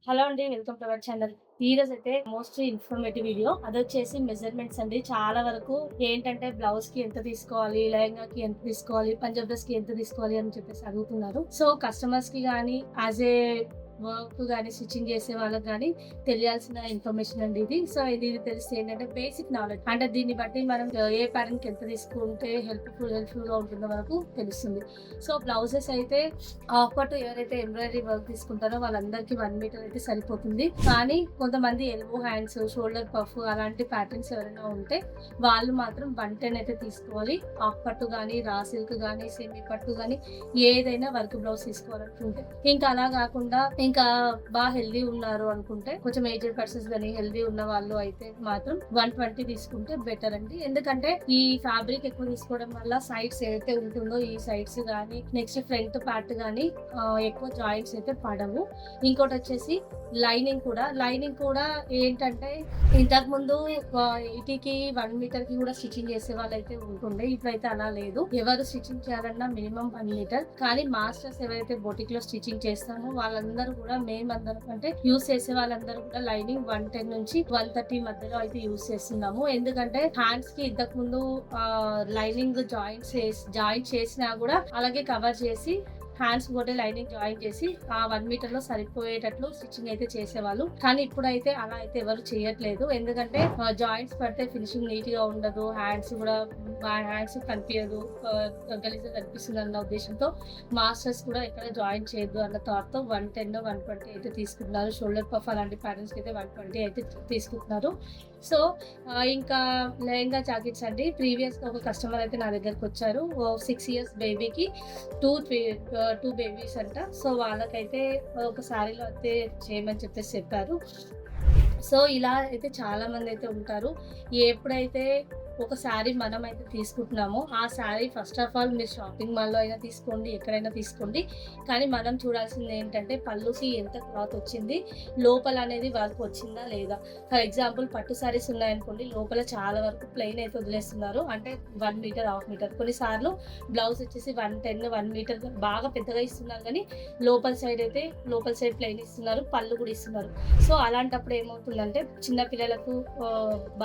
Hello అండి. Welcome to our channel. ఈరోజైతే most informative video. అదొచ్చేసి measurements అండి. చాలా వరకు ఏంటంటే బ్లౌజ్‌కి ఎంత తీసుకోవాలి, లెహంగాకి ఎంత తీసుకోవాలి, పంజాబ్ డ్రెస్‌కి ఎంత తీసుకోవాలి అని చెప్పేసి అడుగుతున్నారు. సో కస్టమర్స్‌కి గానీ యాస్ ఏ వర్క్ గానీ, స్టిచ్చింగ్ చేసే వాళ్ళకి గానీ తెలియాల్సిన ఇన్ఫర్మేషన్ అండి ఇది. సో ఇది తెలిస్తే ఏంటంటే బేసిక్ నాలెడ్జ్. అంటే దీన్ని బట్టి మనం ఏ ప్యాటర్న్‌కి ఎంత తీసుకుంటే హెల్ప్‌ఫుల్‌గా ఉంటుందో మనకు తెలుస్తుంది. సో బ్లౌజెస్ అయితే ఆఫ్‌కట్ ఎవరైతే ఎంబ్రాయిడరీ వర్క్ తీసుకుంటారో వాళ్ళందరికీ 1 మీటర్ అయితే సరిపోతుంది. కానీ కొంతమంది ఎల్బో హ్యాండ్స్, షోల్డర్ పఫ్ అలాంటి ప్యాటర్న్స్ ఎవరైనా ఉంటే వాళ్ళు మాత్రం 110 అయితే తీసుకోవాలి. హాఫ్ పట్టు గానీ, రా సిల్క్ గానీ, సెమీ పట్టు గానీ ఏదైనా వర్క్ బ్లౌజ్ తీసుకోవాలనుకుంటే. ఇంకా అలా కాకుండా ఇంకా హెల్తీ ఉన్నారు అనుకుంటే కొంచెం ఏజ్డ్ పర్సన్స్ గానీ హెల్తీ ఉన్న వాళ్ళు అయితే మాత్రం 120 తీసుకుంటే బెటర్ అండి. ఎందుకంటే ఈ ఫ్యాబ్రిక్ ఎక్కువ తీసుకోవడం వల్ల సైడ్స్ ఏదైతే ఉంటుందో ఈ సైడ్స్ గానీ నెక్స్ట్ ఫ్రంట్ పార్ట్ గానీ ఎక్కువ జాయింట్స్ అయితే పడవు. ఇంకోటి వచ్చేసి లైనింగ్ కూడా ఏంటంటే ఇంతకు ముందు 80కి 1 మీటర్ కి కూడా స్టిచ్చింగ్ చేసే వాళ్ళైతే ఉంటుండే. ఇప్పుడైతే అలా లేదు. ఎవరు స్టిచ్చింగ్ చేయాలన్నా మినిమం 1 మీటర్. కానీ మాస్టర్స్ ఎవరైతే బొటిక్ లో స్టిచ్చింగ్ చేస్తామో వాళ్ళందరూ కూడా మేమందరం అంటే యూస్ చేసే వాళ్ళందరూ కూడా లైనింగ్ 110 నుంచి 130 మధ్యలో అయితే యూస్ చేస్తున్నాము. ఎందుకంటే హ్యాండ్స్ కి ఇంతకు ముందు లైనింగ్ జాయింట్ చేసినా కూడా అలాగే కవర్ చేసి హ్యాండ్స్ కూడా లైనింగ్ జాయిన్ చేసి ఆ 1 మీటర్ లో సరిపోయేటట్లు స్టిచ్చింగ్ అయితే చేసేవాళ్ళు. కానీ ఇప్పుడైతే అలా అయితే ఎవరు చేయట్లేదు. ఎందుకంటే జాయింట్స్ పడితే ఫినిషింగ్ నీట్ గా ఉండదు, హ్యాండ్స్ కనిపించదు, గలీజ్గా కనిపిస్తుంది అన్న ఉద్దేశంతో మాస్టర్స్ కూడా ఎక్కడ జాయిన్ చేయొద్దు అన్న థాట్ తో 110 120 అయితే తీసుకుంటున్నారు. షోల్డర్ పఫ్ అలాంటి ప్యాటర్న్స్ అయితే 120 అయితే తీసుకుంటున్నారు. సో ఇంకా లెహంగా జాకెట్స్ అండి. ప్రీవియస్ గా ఒక కస్టమర్ అయితే నా దగ్గరకు వచ్చారు. 6 ఇయర్స్ బేబీకి 2 బేబీస్ అంట. సో వాళ్ళకైతే ఒక శారీలో అయితే చేయమని చెప్పారు. సో ఇలా అయితే చాలా మంది అయితే ఉంటారు. ఎప్పుడైతే ఒక శారీ మనం అయితే తీసుకుంటున్నామో ఆ శారీ ఫస్ట్ ఆఫ్ ఆల్ మీరు షాపింగ్ మాల్లో అయినా తీసుకోండి, ఎక్కడైనా తీసుకోండి. కానీ మనం చూడాల్సింది ఏంటంటే పళ్ళుకి ఎంత క్లాత్ వచ్చింది, లోపల అనేది వర్క్ వచ్చిందా లేదా. ఫర్ ఎగ్జాంపుల్ పట్టు శారీస్ ఉన్నాయనుకోండి, లోపల చాలా వరకు ప్లెయిన్ అయితే వదిలేస్తున్నారు. అంటే 1 మీటర్, హాఫ్ మీటర్. కొన్నిసార్లు బ్లౌజ్ వచ్చేసి 110, 1 మీటర్ బాగా పెద్దగా ఇస్తున్నారు. కానీ లోపల సైడ్ ప్లెయిన్ ఇస్తున్నారు, పళ్ళు కూడా ఇస్తున్నారు. సో అలాంటప్పుడు ఏమవుతుందంటే చిన్న పిల్లలకు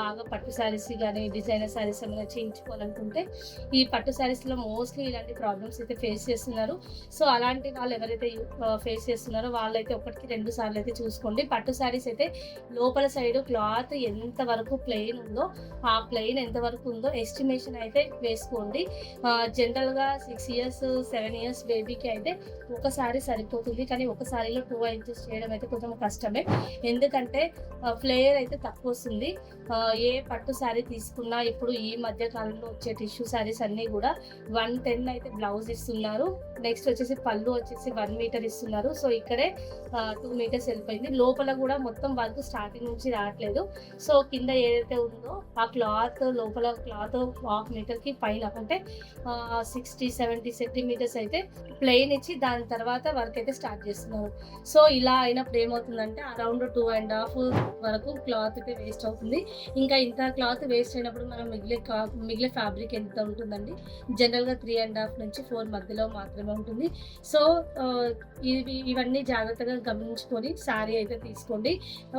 బాగా పట్టు శారీస్ కానీ డిజైనర్ శారీస్ ఏమైనా చేయించుకోవాలనుకుంటే ఈ పట్టు శారీస్ లో మోస్ట్లీ ఇలాంటి ప్రాబ్లమ్స్ అయితే ఫేస్ చేస్తున్నారు. సో అలాంటి వాళ్ళు ఎవరైతే ఫేస్ చేస్తున్నారో వాళ్ళైతే ఒకటికి 2 సార్లు అయితే చూసుకోండి. పట్టు శారీస్ అయితే లోపల సైడ్ క్లాత్ ఎంత వరకు ప్లెయిన్ ఉందో ఆ ప్లెయిన్ ఎంత వరకు ఉందో ఎస్టిమేషన్ అయితే వేసుకోండి. జనరల్ గా 6 ఇయర్స్ 7 ఇయర్స్ బేబీకి అయితే ఒక సారీ సరిపోతుంది. కానీ ఒక సారీలో 2 ఇంచెస్ చేయడం అయితే కొంచెం కష్టమే. ఎందుకంటే ఫ్లేయర్ అయితే తక్కువ వస్తుంది. ఏ పట్టు శారీ తీసుకున్నా ఇప్పుడు ఈ మధ్య కాలంలో వచ్చే టిష్యూ శారీస్ అన్ని కూడా 110 అయితే బ్లౌజ్ ఇస్తున్నారు. నెక్స్ట్ వచ్చేసి పళ్ళు వచ్చేసి 1 మీటర్ ఇస్తున్నారు. సో ఇక్కడే 2 మీటర్స్ వెళ్ళిపోయింది. లోపల కూడా మొత్తం వర్క్ స్టార్టింగ్ నుంచి రావట్లేదు. సో కింద ఏదైతే ఉందో ఆ క్లాత్ లోపల క్లాత్ హాఫ్ మీటర్ కి పైన అంటే 60-70 సెంటీమీటర్స్ అయితే ప్లెయిన్ ఇచ్చి దాని తర్వాత వర్క్ అయితే స్టార్ట్ చేస్తున్నారు. సో ఇలా అయినప్పుడు ఏమవుతుందంటే అరౌండ్ 2.5 వరకు క్లాత్ అయితే వేస్ట్ అవుతుంది. ఇంకా ఇంత క్లాత్ వేస్ట్ అయినప్పుడు మనం మిగిలే ఫ్యాబ్రిక్ ఎంత ఉంటుందండి? జనరల్గా 3.5 నుంచి 4 మధ్యలో మాత్రమే ఉంటుంది. సో ఇవన్నీ జాగ్రత్తగా గమనించుకొని శారీ అయితే తీసుకోండి.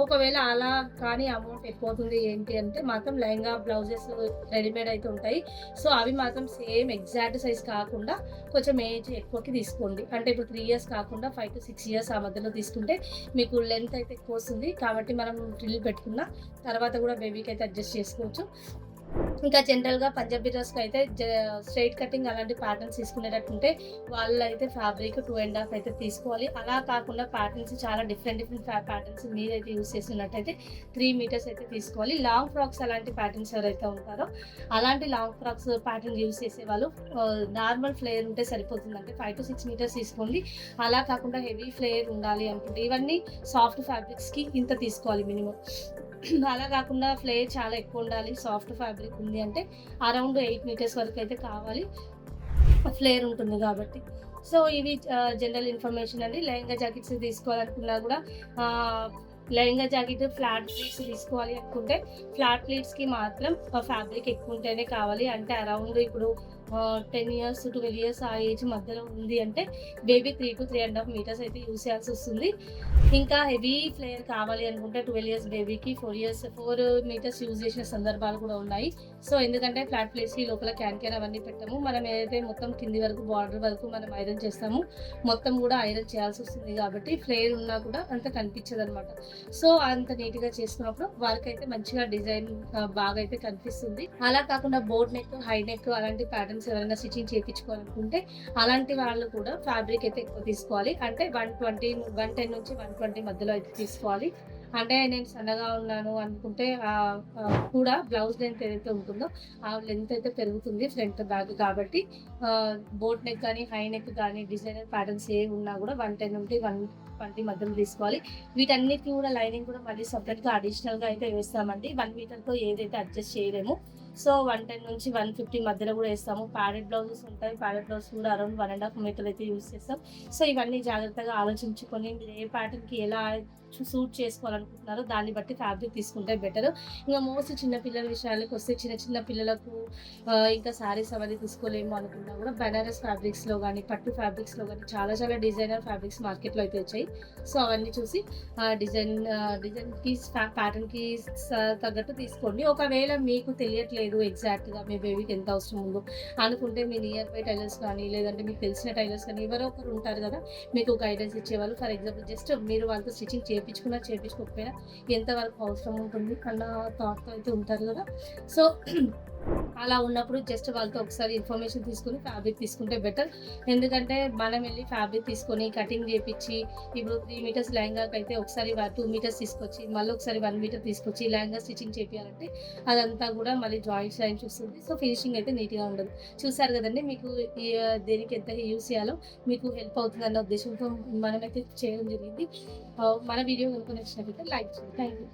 ఒకవేళ అలా కానీ అమౌంట్ ఎక్కువ అవుతుంది ఏంటి అంటే మాత్రం లెహంగా బ్లౌజెస్ రెడీమేడ్ అయితే ఉంటాయి. సో అవి మాత్రం సేమ్ ఎగ్జాక్ట్ సైజ్ కాకుండా కొంచెం ఏజ్ ఎక్కువకి తీసుకోండి. అంటే ఇప్పుడు 3 ఇయర్స్ కాకుండా 5 to 6 ఇయర్స్ ఆ మధ్యలో తీసుకుంటే మీకు లెంత్ అయితే ఎక్కువ వస్తుంది. కాబట్టి మనం డ్రిల్ పెట్టుకున్న తర్వాత కూడా బేబీకి అయితే అడ్జస్ట్ చేసుకోవచ్చు. ఇంకా జనరల్గా పంజాబీ డ్రెస్కి అయితే స్ట్రైట్ కటింగ్ అలాంటి ప్యాటర్న్స్ తీసుకునేటట్టుంటే వాళ్ళు అయితే ఫ్యాబ్రిక్ 2.5 అయితే తీసుకోవాలి. అలా కాకుండా ప్యాటర్న్స్ చాలా డిఫరెంట్ ప్యాటర్న్స్ మీరైతే యూస్ చేస్తున్నట్టయితే 3 మీటర్స్ అయితే తీసుకోవాలి. లాంగ్ ఫ్రాక్స్ అలాంటి ప్యాటర్న్స్ ఎవరైతే ఉంటారో అలాంటి లాంగ్ ఫ్రాక్స్ ప్యాటర్న్ యూస్ చేసే వాళ్ళు నార్మల్ ఫ్లేయర్ ఉంటే సరిపోతుంది. అంటే 5 to 6 మీటర్స్ తీసుకోండి. అలా కాకుండా హెవీ ఫ్లేయర్ ఉండాలి అనుకుంటే ఇవన్నీ సాఫ్ట్ ఫ్యాబ్రిక్స్కి ఇంత తీసుకోవాలి మినిమం. అలా కాకుండా ఫ్లేయర్ చాలా ఎక్కువ ఉండాలి, సాఫ్ట్ ఫ్యాబ్రిక్ ఉంది అంటే అరౌండ్ 8 మీటర్స్ వరకు అయితే కావాలి, ఫ్లేయర్ ఉంటుంది కాబట్టి. సో ఇవి జనరల్ ఇన్ఫర్మేషన్ అండి. లెహంగా జాకెట్స్ తీసుకోవాలనుకున్నా కూడా లెహంగా జాకెట్ ఫ్లాట్ ప్లీట్స్ తీసుకోవాలి అనుకుంటే ఫ్లాట్ ప్లీట్స్కి మాత్రం ఫ్యాబ్రిక్ ఎక్కువ ఉంటేనే కావాలి. అంటే అరౌండ్ ఇప్పుడు 10 ఇయర్స్, 12 ఇయర్స్ ఆ ఏజ్ మధ్యలో ఉంది అంటే బేబీ 3-3.5 మీటర్స్ అయితే యూజ్ చేయాల్సొస్తుంది. ఇంకా హెవీ ఫ్లేయర్ కావాలి అనుకుంటే 12 ఇయర్స్ బేబీకి 4 మీటర్స్ యూజ్ చేసిన సందర్భాలు కూడా ఉన్నాయి. సో, ఎందుకంటే ఫ్లాట్ ప్లేట్స్‌కి లోపల క్యాన్ అవన్నీ పెట్టాము. మనం ఏదైతే మొత్తం కింది వరకు బార్డర్ వరకు మనం ఐరన్ చేస్తామో మొత్తం కూడా ఐరన్ చేయాల్సొస్తుంది కాబట్టి ఫ్లేర్ ఉన్నా కూడా అంత కనిపించదనమాట. సో, అంత నీట్‌గా చేసుకున్నప్పుడు వారికైతే మంచిగా డిజైన్ బాగా అయితే కనిపిస్తుంది. అలా కాకుండా బోట్ నెక్, హై నెక్ అలాంటి ప్యాటర్న్స్ ఎవరైనా స్టిచింగ్ చేపించుకోవాలనుకుంటే అలాంటి వాళ్ళు కూడా ఫ్యాబ్రిక్ అయితే ఎక్కువ తీసుకోవాలి. అంటే 110 నుంచి 120 మధ్యలో అయితే తీసుకోవాలి. అంటే నేను సన్నగా ఉన్నాను అనుకుంటే కూడా బ్లౌజ్ లెంత్ ఏదైతే ఉంటుందో ఆ లెంత్ అయితే పెరుగుతుంది ఫ్రంట్ బ్యాక్ కాబట్టి బోట్ నెక్ కానీ, హై నెక్ కానీ డిజైనర్ ప్యాటర్న్స్ ఏవి ఉన్నా కూడా 110 నుండి 120 మధ్యలో తీసుకోవాలి. వీటన్నిటికి కూడా లైనింగ్ కూడా మళ్ళీ సెపరేట్‌గా అడిషనల్‌గా అయితే వేస్తామండి. 1 మీటర్‌తో ఏదైతే అడ్జస్ట్ చేయలేము. సో, 110 నుంచి 150 మధ్యలో కూడా ఏస్తాము. ప్యాడెడ్ బ్లౌజెస్ ఉంటాయి. ప్యాడెడ్ బ్లౌజ్ కూడా అరౌండ్ 1 ½ మీటర్ అయితే యూజ్ చేస్తాం. సో, ఇవన్నీ జాగ్రత్తగా ఆలోచించుకొని మీరు ఏ ప్యాటర్న్‌కి ఎలా సూట్ చేసుకోవాలనుకుంటున్నారో దాన్ని బట్టి ఫ్యాబ్రిక్ తీసుకుంటే బెటర్. ఇంకా మోస్ట్‌లీ చిన్న పిల్లల విషయాలకొస్తే చిన్న పిల్లలకు ఇంకా శారీస్ అవన్నీ తీసుకోలేము అనుకున్నా కూడా బనారస్ ఫ్యాబ్రిక్స్‌లో గానీ, పట్టు ఫ్యాబ్రిక్స్‌లో గానీ చాలా డిజైనర్ ఫ్యాబ్రిక్స్ మార్కెట్‌లో అయితే వచ్చాయి. సో, అవన్నీ చూసి డిజైన్‌కి ప్యాటర్న్‌కి తగ్గట్టు తీసుకోండి. ఒకవేళ మీకు తెలియట్లేదు ఎగ్జాక్ట్‌గా మీ బేబీకి ఎంత అవసరం ఉందో అనుకుంటే మీ నియర్ బై టైలర్స్ కానీ, లేదంటే మీకు తెలిసిన టైలర్స్ కానీ ఎవరో ఒకరు ఉంటారు కదా! మీకు గైడెన్స్ ఇచ్చేవాళ్ళు. ఫర్ ఎగ్జాంపుల్ జస్ట్ మీరు వాళ్ళతో స్టిచింగ్ చేపించుకున్నా, చేపించుకోకపోయినా ఎంతవరకు అవసరం ఉంటుంది అన్న థాట్‌తో అయితే ఉంటారు కదా! సో, అలా ఉన్నప్పుడు జస్ట్ వాళ్ళతో ఒకసారి ఇన్ఫర్మేషన్ తీసుకొని ఫ్యాబ్రిక్ తీసుకుంటే బెటర్. ఎందుకంటే మనం వెళ్లి ఫ్యాబ్రిక్ తీసుకొని కటింగ్ చేపిచ్చి ఇప్పుడు 3 మీటర్స్ లెహంగాకైతే ఒకసారి 2 మీటర్స్ తీసుకొచ్చి మళ్ళీ ఒకసారి 1 మీటర్ తీసుకొచ్చి లెహంగా స్టిచింగ్ చేపియాలంటే అదంతా కూడా మళ్ళీ జాయింట్స్ వస్తుంది. సో, ఫినిషింగ్ అయితే నీట్‌గా ఉండదు. చూసారు కదండీ! మీకు దేనికి ఎంత యూజ్ చేయాలో మీకు హెల్ప్ అవుతుందన్న ఉద్దేశంతో మనమైతే చేయడం జరిగింది. మన వీడియో కనుక నచ్చినట్లయితే లైక్ చేయండి. Thank you.